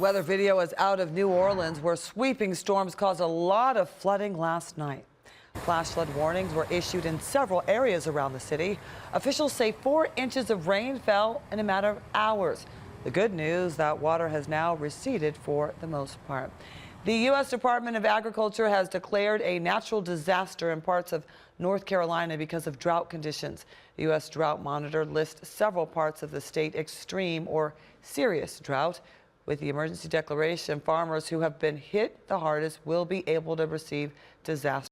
Weather video is out of New Orleans, where sweeping storms caused a lot of flooding last night. Flash flood warnings were issued in several areas around the city. Officials say 4 inches of rain fell in a matter of hours. The good news, that water has now receded for the most part. The U.S. Department of Agriculture has declared a natural disaster in parts of North Carolina because of drought conditions. The U.S. Drought Monitor lists several parts of the state extreme or serious drought. With the emergency declaration, farmers who have been hit the hardest will be able to receive disaster